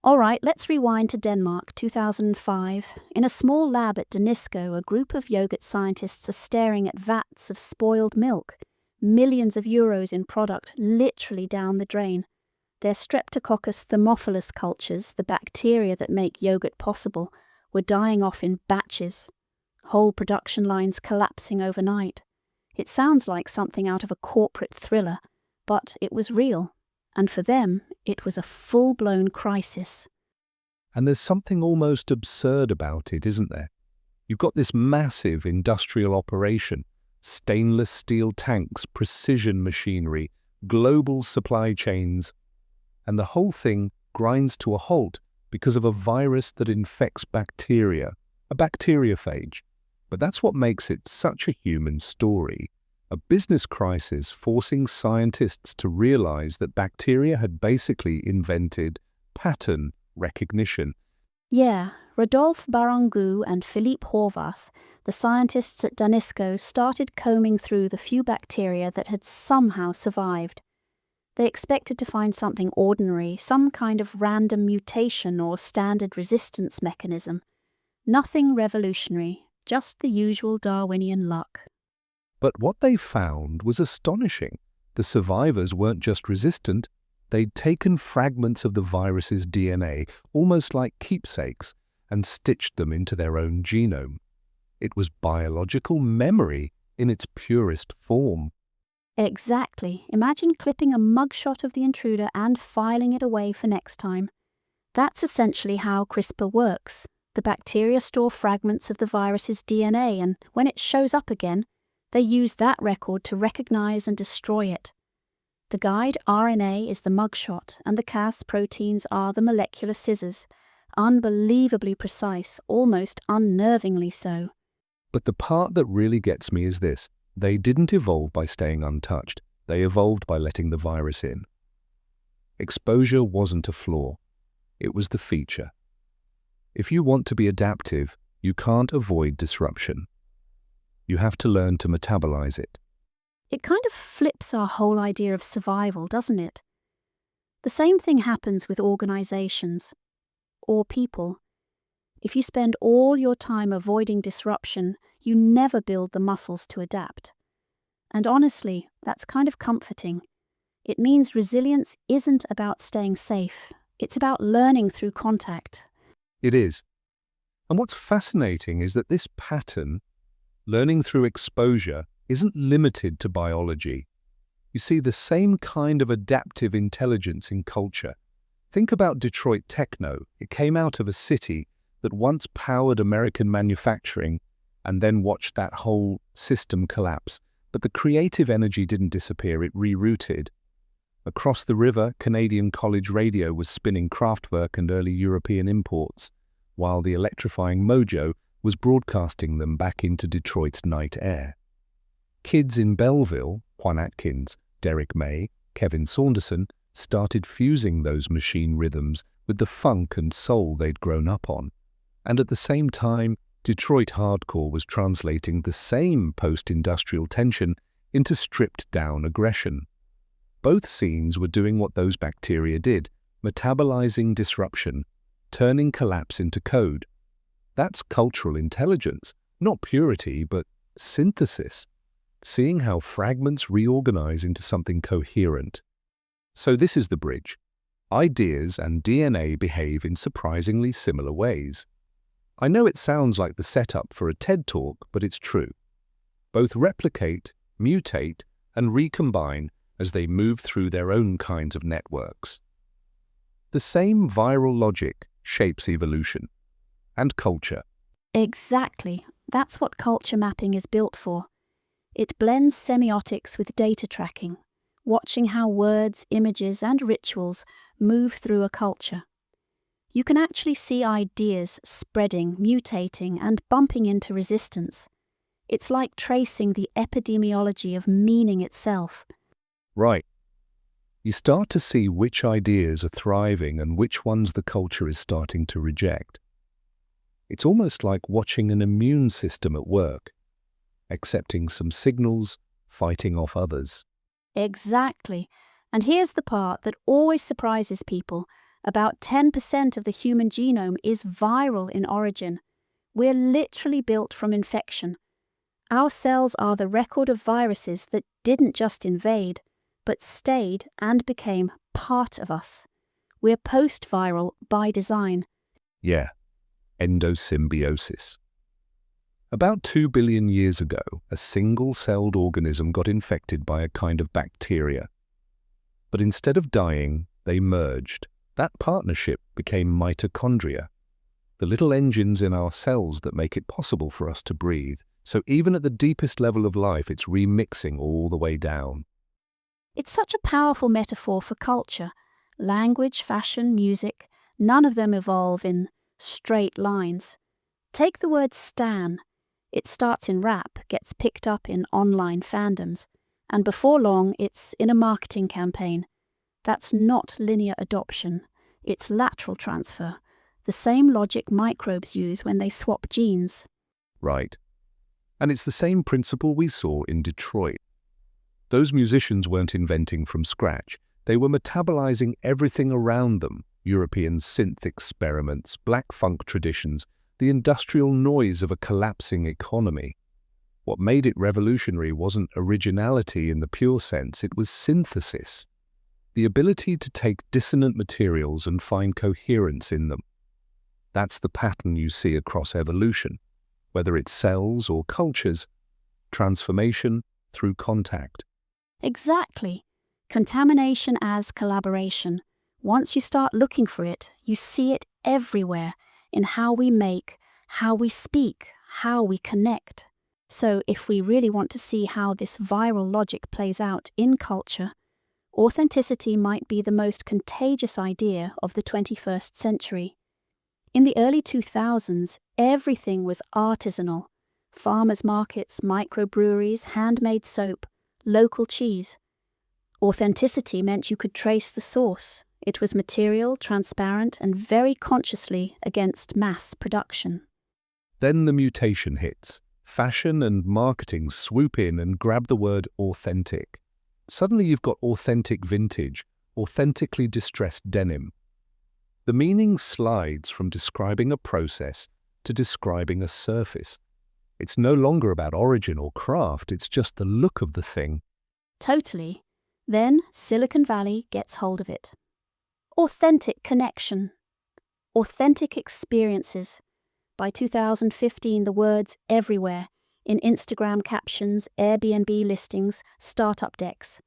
All right, let's rewind to Denmark, 2005. In a small lab at Danisco, a group of yogurt scientists are staring at vats of spoiled milk, millions of euros in product literally down the drain. Their Streptococcus thermophilus cultures, the bacteria that make yogurt possible, were dying off in batches. Whole production lines collapsing overnight. It sounds like something out of a corporate thriller, but it was real. And for them, it was a full-blown crisis. And there's something almost absurd about it, isn't there? You've got this massive industrial operation, stainless steel tanks, precision machinery, global supply chains, and the whole thing grinds to a halt because of a virus that infects bacteria, a bacteriophage. But that's what makes it such a human story. A business crisis forcing scientists to realize that bacteria had basically invented pattern recognition. Yeah, Rodolphe Barangu and Philippe Horvath, the scientists at Danisco, started combing through the few bacteria that had somehow survived. They expected to find something ordinary, some kind of random mutation or standard resistance mechanism. Nothing revolutionary, just the usual Darwinian luck. But what they found was astonishing. The survivors weren't just resistant, they'd taken fragments of the virus's DNA, almost like keepsakes, and stitched them into their own genome. It was biological memory in its purest form. Exactly. Imagine clipping a mugshot of the intruder and filing it away for next time. That's essentially how CRISPR works. The bacteria store fragments of the virus's DNA, and when it shows up again, they use that record to recognize and destroy it. The guide RNA is the mugshot, and the Cas proteins are the molecular scissors. Unbelievably precise, almost unnervingly so. But the part that really gets me is this. They didn't evolve by staying untouched. They evolved by letting the virus in. Exposure wasn't a flaw. It was the feature. If you want to be adaptive, you can't avoid disruption. You have to learn to metabolize it. It kind of flips our whole idea of survival, doesn't it? The same thing happens with organizations or people. If you spend all your time avoiding disruption, you never build the muscles to adapt. And honestly, that's kind of comforting. It means resilience isn't about staying safe. It's about learning through contact. It is. And what's fascinating is that this pattern, learning through exposure, isn't limited to biology. You see the same kind of adaptive intelligence in culture. Think about Detroit techno. It came out of a city that once powered American manufacturing and then watched that whole system collapse. But the creative energy didn't disappear, it rerouted. Across the river, Canadian college radio was spinning Kraftwerk and early European imports, while the electrifying Mojo was broadcasting them back into Detroit's night air. Kids in Belleville, Juan Atkins, Derek May, Kevin Saunderson, started fusing those machine rhythms with the funk and soul they'd grown up on. And at the same time, Detroit hardcore was translating the same post-industrial tension into stripped-down aggression. Both scenes were doing what those bacteria did, metabolizing disruption, turning collapse into code. That's cultural intelligence, not purity, but synthesis, seeing how fragments reorganize into something coherent. So this is the bridge. Ideas and DNA behave in surprisingly similar ways. I know it sounds like the setup for a TED Talk, but it's true. Both replicate, mutate, and recombine as they move through their own kinds of networks. The same viral logic shapes evolution and culture. Exactly. That's what culture mapping is built for. It blends semiotics with data tracking, watching how words, images, and rituals move through a culture. You can actually see ideas spreading, mutating, and bumping into resistance. It's like tracing the epidemiology of meaning itself. Right. You start to see which ideas are thriving and which ones the culture is starting to reject. It's almost like watching an immune system at work, accepting some signals, fighting off others. Exactly. And here's the part that always surprises people. About 10% of the human genome is viral in origin. We're literally built from infection. Our cells are the record of viruses that didn't just invade, but stayed and became part of us. We're post-viral by design. Yeah, endosymbiosis. About 2 billion years ago, a single-celled organism got infected by a kind of bacteria. But instead of dying, they merged. That partnership became mitochondria, the little engines in our cells that make it possible for us to breathe. So even at the deepest level of life, it's remixing all the way down. It's such a powerful metaphor for culture. Language, fashion, music, none of them evolve in straight lines. Take the word stan. It starts in rap, gets picked up in online fandoms, and before long it's in a marketing campaign. That's not linear adoption, it's lateral transfer, the same logic microbes use when they swap genes. Right. And it's the same principle we saw in Detroit. Those musicians weren't inventing from scratch. They were metabolizing everything around them: European synth experiments, black funk traditions, the industrial noise of a collapsing economy. What made it revolutionary wasn't originality in the pure sense, it was synthesis. The ability to take dissonant materials and find coherence in them. That's the pattern you see across evolution, whether it's cells or cultures, transformation through contact. Exactly. Contamination as collaboration. Once you start looking for it, you see it everywhere, in how we make, how we speak, how we connect. So if we really want to see how this viral logic plays out in culture, authenticity might be the most contagious idea of the 21st century. In the early 2000s, everything was artisanal. Farmers' markets, microbreweries, handmade soap, local cheese. Authenticity meant you could trace the source. It was material, transparent, and very consciously against mass production. Then the mutation hits. Fashion and marketing swoop in and grab the word authentic. Suddenly you've got authentic vintage, authentically distressed denim. The meaning slides from describing a process to describing a surface. It's no longer about origin or craft, it's just the look of the thing. Totally. Then Silicon Valley gets hold of it. Authentic connection. Authentic experiences. By 2015, the words everywhere, in Instagram captions, Airbnb listings, startup decks.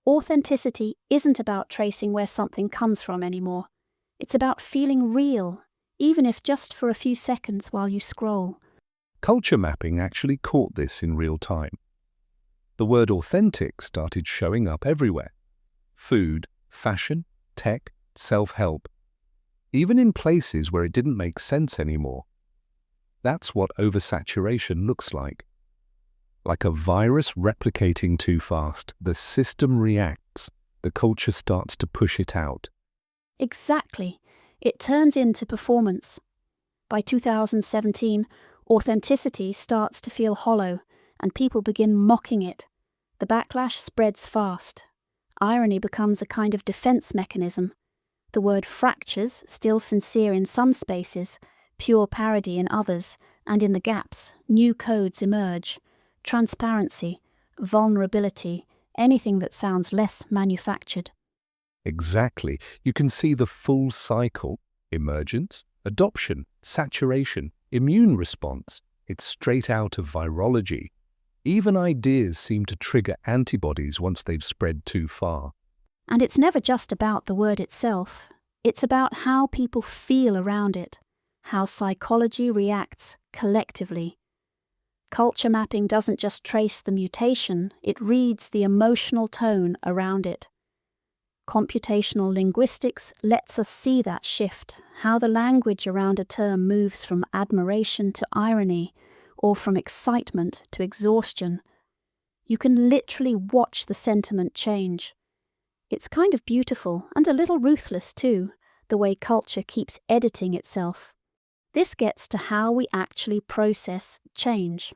Authenticity isn't about tracing where something comes from anymore. It's about feeling real, even if just for a few seconds while you scroll. Culture mapping actually caught this in real time. The word authentic started showing up everywhere. Food, fashion, tech, self-help. Even in places where it didn't make sense anymore. That's what oversaturation looks like. Like a virus replicating too fast, the system reacts, the culture starts to push it out. Exactly. It turns into performance. By 2017, authenticity starts to feel hollow, and people begin mocking it. The backlash spreads fast. Irony becomes a kind of defense mechanism. The word fractures, still sincere in some spaces, pure parody in others, and in the gaps, new codes emerge. Transparency, vulnerability, anything that sounds less manufactured. Exactly. You can see the full cycle: emergence, adoption, saturation, immune response. It's straight out of virology. Even ideas seem to trigger antibodies once they've spread too far. And it's never just about the word itself. It's about how people feel around it, how psychology reacts collectively. Culture mapping doesn't just trace the mutation, it reads the emotional tone around it. Computational linguistics lets us see that shift, how the language around a term moves from admiration to irony, or from excitement to exhaustion. You can literally watch the sentiment change. It's kind of beautiful and a little ruthless too, the way culture keeps editing itself. This gets to how we actually process change.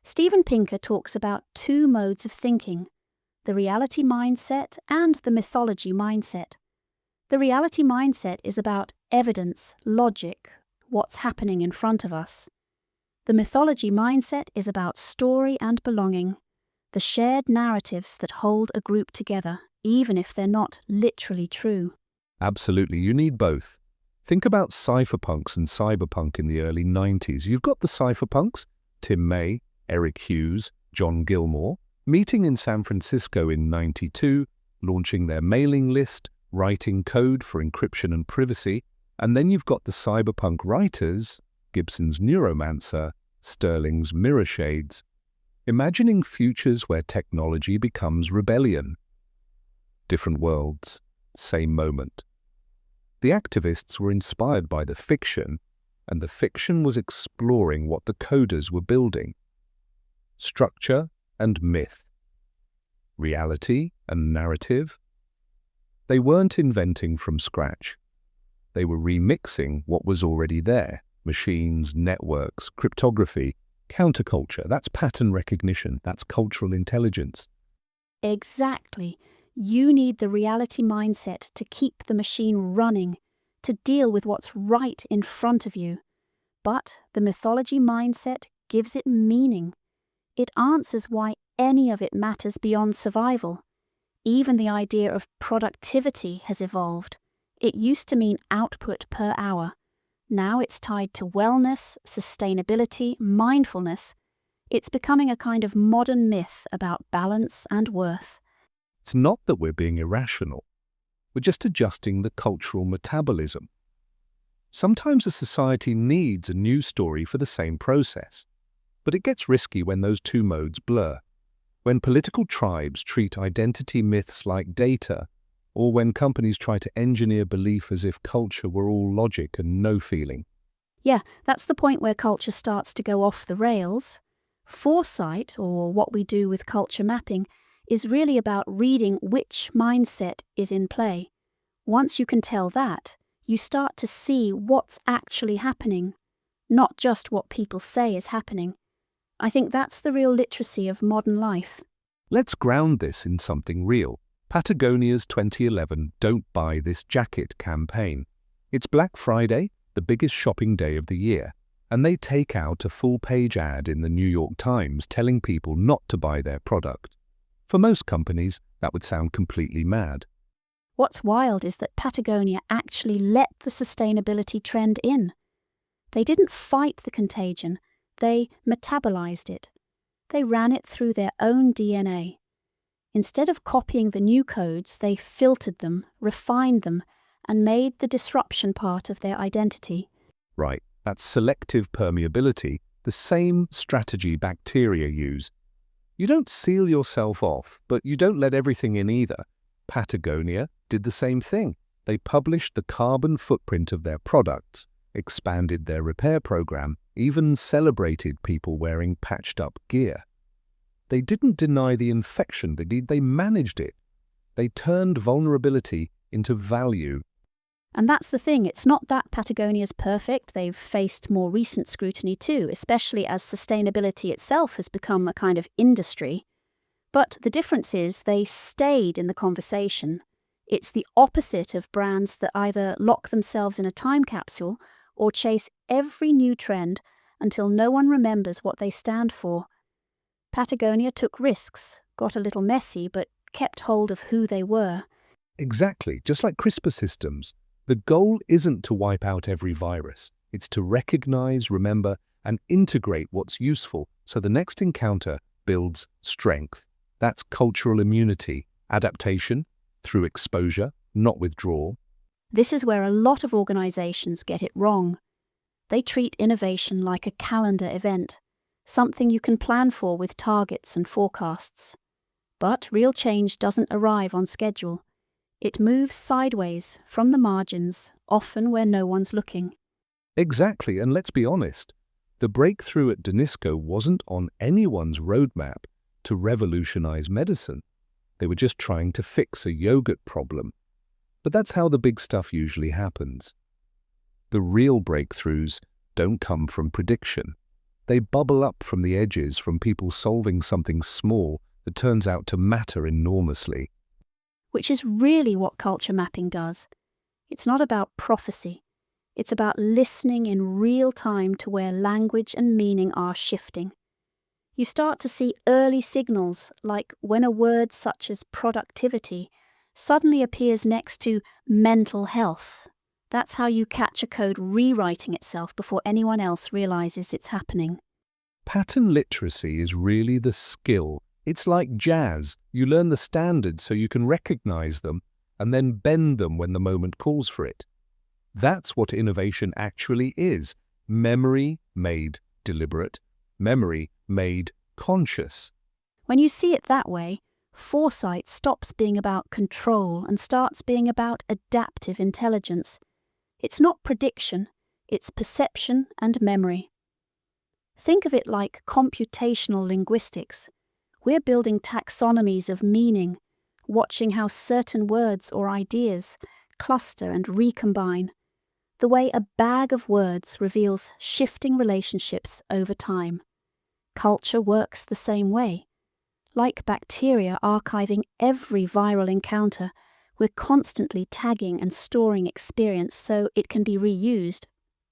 Steven Pinker talks about two modes of thinking: the reality mindset and the mythology mindset. The reality mindset is about evidence, logic, what's happening in front of us. The mythology mindset is about story and belonging, the shared narratives that hold a group together, even if they're not literally true. Absolutely, you need both. Think about cypherpunks and cyberpunk in the early 90s. You've got the cypherpunks, Tim May, Eric Hughes, John Gilmore, meeting in San Francisco in '92, launching their mailing list, writing code for encryption and privacy, and then you've got the cyberpunk writers, Gibson's Neuromancer, Sterling's Mirror Shades, imagining futures where technology becomes rebellion. Different worlds, same moment. The activists were inspired by the fiction, and the fiction was exploring what the coders were building. Structure and myth. Reality and narrative. They weren't inventing from scratch. They were remixing what was already there. Machines, networks, cryptography, counterculture. That's pattern recognition. That's cultural intelligence. Exactly. You need the reality mindset to keep the machine running, to deal with what's right in front of you. But the mythology mindset gives it meaning. It answers why any of it matters beyond survival. Even the idea of productivity has evolved. It used to mean output per hour. Now it's tied to wellness, sustainability, mindfulness. It's becoming a kind of modern myth about balance and worth. It's not that we're being irrational. We're just adjusting the cultural metabolism. Sometimes a society needs a new story for the same process. But it gets risky when those two modes blur. When political tribes treat identity myths like data, or when companies try to engineer belief as if culture were all logic and no feeling. Yeah, that's the point where culture starts to go off the rails. Foresight, or what we do with culture mapping, is really about reading which mindset is in play. Once you can tell that, you start to see what's actually happening, not just what people say is happening. I think that's the real literacy of modern life. Let's ground this in something real. Patagonia's 2011 Don't Buy This Jacket campaign. It's Black Friday, the biggest shopping day of the year, and they take out a full-page ad in the New York Times telling people not to buy their product. For most companies, that would sound completely mad. What's wild is that Patagonia actually let the sustainability trend in. They didn't fight the contagion, they metabolized it. They ran it through their own DNA. Instead of copying the new codes, they filtered them, refined them, and made the disruption part of their identity. Right, that's selective permeability, the same strategy bacteria use. You don't seal yourself off, but you don't let everything in either. Patagonia did the same thing. They published the carbon footprint of their products, expanded their repair program, even celebrated people wearing patched-up gear. They didn't deny the infection, they managed it. They turned vulnerability into value. And that's the thing, it's not that Patagonia's perfect. They've faced more recent scrutiny too, especially as sustainability itself has become a kind of industry. But the difference is they stayed in the conversation. It's the opposite of brands that either lock themselves in a time capsule or chase every new trend until no one remembers what they stand for. Patagonia took risks, got a little messy, but kept hold of who they were. Exactly, just like CRISPR systems. The goal isn't to wipe out every virus. It's to recognize, remember, and integrate what's useful so the next encounter builds strength. That's cultural immunity, adaptation, through exposure, not withdrawal. This is where a lot of organizations get it wrong. They treat innovation like a calendar event, something you can plan for with targets and forecasts. But real change doesn't arrive on schedule. It moves sideways, from the margins, often where no one's looking. Exactly, and let's be honest, the breakthrough at Danisco wasn't on anyone's roadmap to revolutionize medicine. They were just trying to fix a yogurt problem. But that's how the big stuff usually happens. The real breakthroughs don't come from prediction. They bubble up from the edges, from people solving something small that turns out to matter enormously. Which is really what culture mapping does. It's not about prophecy. It's about listening in real time to where language and meaning are shifting. You start to see early signals, like when a word such as productivity suddenly appears next to mental health. That's how you catch a code rewriting itself before anyone else realizes it's happening. Pattern literacy is really the skill. It's like jazz. You learn the standards so you can recognize them and then bend them when the moment calls for it. That's what innovation actually is. Memory made deliberate, memory made conscious. When you see it that way, foresight stops being about control and starts being about adaptive intelligence. It's not prediction, it's perception and memory. Think of it like computational linguistics. We're building taxonomies of meaning, watching how certain words or ideas cluster and recombine, the way a bag of words reveals shifting relationships over time. Culture works the same way. Like bacteria archiving every viral encounter, we're constantly tagging and storing experience so it can be reused,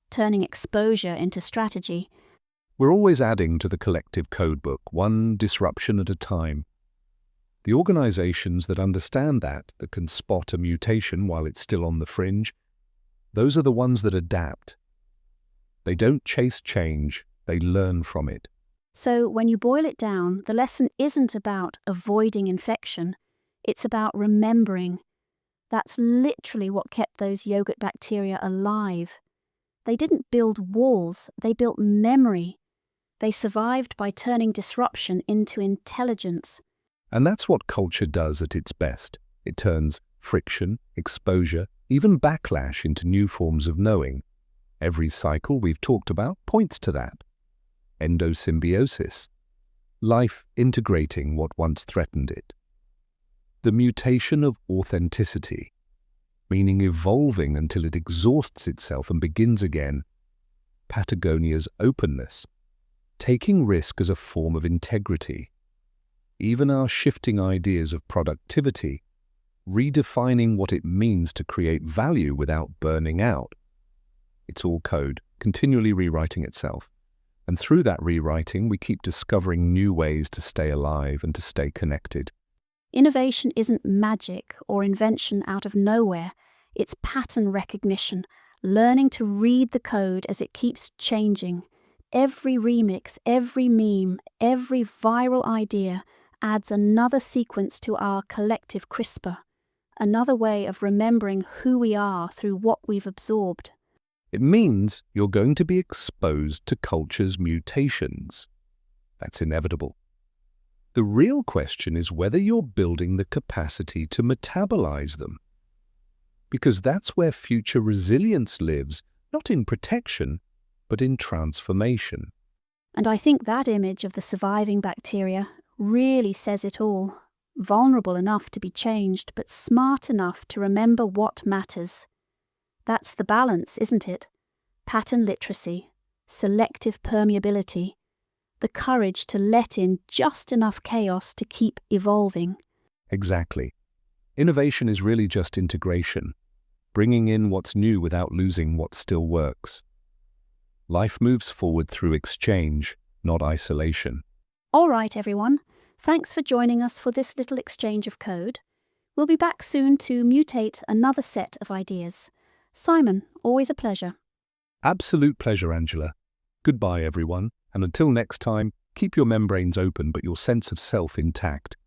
turning exposure into strategy. We're always adding to the collective codebook, one disruption at a time. The organizations that understand that can spot a mutation while it's still on the fringe, those are the ones that adapt. They don't chase change, they learn from it. So when you boil it down, the lesson isn't about avoiding infection, it's about remembering. That's literally what kept those yogurt bacteria alive. They didn't build walls, they built memory. They survived by turning disruption into intelligence. And that's what culture does at its best. It turns friction, exposure, even backlash into new forms of knowing. Every cycle we've talked about points to that. Endosymbiosis, life integrating what once threatened it. The mutation of authenticity, meaning evolving until it exhausts itself and begins again. Patagonia's openness, taking risk as a form of integrity. Even our shifting ideas of productivity, redefining what it means to create value without burning out. It's all code, continually rewriting itself. And through that rewriting, we keep discovering new ways to stay alive and to stay connected. Innovation isn't magic or invention out of nowhere. It's pattern recognition, learning to read the code as it keeps changing. Every remix, every meme, every viral idea adds another sequence to our collective CRISPR, another way of remembering who we are through what we've absorbed. It means you're going to be exposed to culture's mutations. That's inevitable. The real question is whether you're building the capacity to metabolize them. Because that's where future resilience lives, not in protection, but in transformation. And I think that image of the surviving bacteria really says it all. Vulnerable enough to be changed, but smart enough to remember what matters. That's the balance, isn't it? Pattern literacy, selective permeability, the courage to let in just enough chaos to keep evolving. Exactly. Innovation is really just integration, bringing in what's new without losing what still works. Life moves forward through exchange, not isolation. All right, everyone. Thanks for joining us for this little exchange of code. We'll be back soon to mutate another set of ideas. Simon, always a pleasure. Absolute pleasure, Angela. Goodbye, everyone, and until next time, keep your membranes open but your sense of self intact.